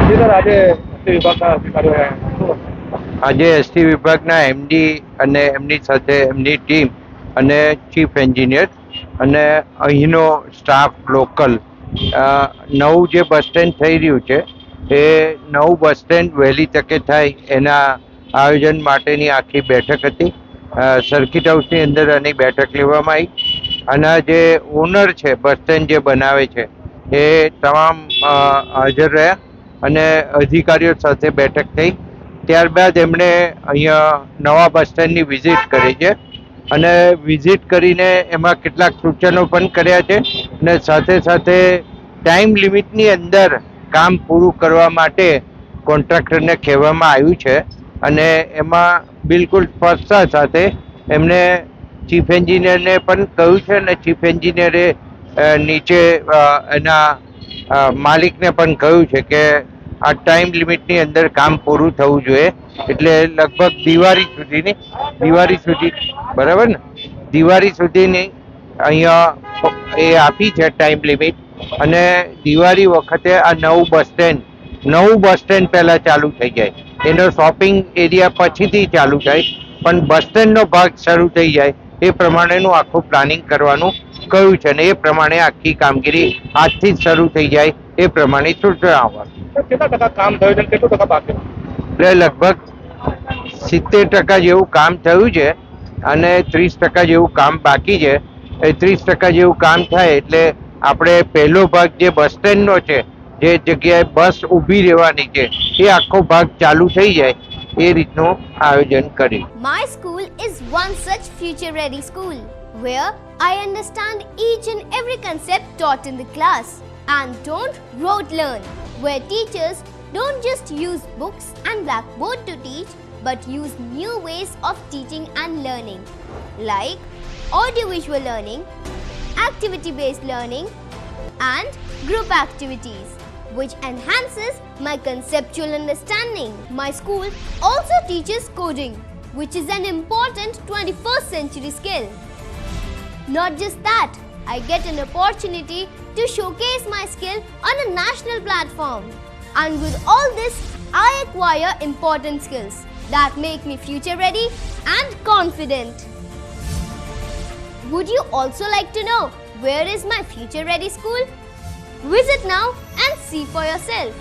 આજે એસટી વિભાગના એમડી અને એમની સાથે એમની ટીમ અને ચીફ એન્જિનિયર અને અહીંનો સ્ટાફ લોકલ નવું જે બસ સ્ટેન્ડ થઈ રહ્યું છે એ નવું બસ સ્ટેન્ડ વહેલી તકે થાય એના આયોજન માટેની આખી બેઠક હતી. સર્કિટ હાઉસની અંદર આની બેઠક લેવામાં આવી અને જે ઓનર છે બસ સ્ટેન્ડ જે બનાવે છે એ તમામ હાજર રહ્યા અને અધિકારીઓ સાથે બેઠક થઈ. ત્યારબાદ એમણે અહીંયા નવા બસ સ્ટેન્ડની વિઝિટ કરી છે અને વિઝિટ કરીને એમાં કેટલાક સૂચનો પણ કર્યા છે અને સાથે સાથે ટાઈમ લિમિટની અંદર કામ પૂરું કરવા માટે કોન્ટ્રાક્ટરને કહેવામાં આવ્યું છે અને એમાં બિલકુલ સ્પષ્ટતા સાથે એમને ચીફ એન્જિનિયરને પણ કહ્યું છે અને ચીફ એન્જિનિયરે નીચે એના માલિકને પણ કહ્યું છે કે આ ટાઈમ લિમિટની અંદર કામ પૂરું થવું જોઈએ. એટલે લગભગ દિવાળી સુધી બરાબર ને દિવાળી સુધીની અહીંયા એ આપી છે ટાઈમ લિમિટ અને દિવાળી વખતે આ નવું બસ સ્ટેન્ડ પહેલા ચાલુ થઈ જાય. એનો શોપિંગ એરિયા પછીથી ચાલુ થાય પણ બસ સ્ટેન્ડનો ભાગ શરૂ થઈ જાય એ પ્રમાણેનું આખું પ્લાનિંગ કરવાનું કહ્યું છે અને એ પ્રમાણે આખી કામગીરી આજથી જ શરૂ થઈ જાય એ પ્રમાણે સૂચના આવવાનું. કેટલા ટકા કામ થયું છે, કેટલું ટકા બાકી? એટલે લગભગ 70% જેવું કામ થયું છે અને 30% જેવું કામ બાકી છે. એ 30% જેવું કામ થાય એટલે આપણે પહેલો ભાગ જે બસ સ્ટેન્ડનો છે, જે જગ્યાએ બસ ઊભી રહેવાની છે, એ આખો ભાગ ચાલુ થઈ જાય એ રીતનું આયોજન કર્યું. My school is one such future ready school where I understand each and every concept taught in the class and don't rote learn, where teachers don't just use books and blackboard to teach but use new ways of teaching and learning like audiovisual learning, activity based learning and group activities which enhances my conceptual understanding. My school also teaches coding, which is an important 21st century skill. Not just that, I get an opportunity to showcase my skill on a national platform. And with all this, I acquire important skills that make me future ready and confident. Would you also like to know where is my future ready school? Visit now and see for yourself.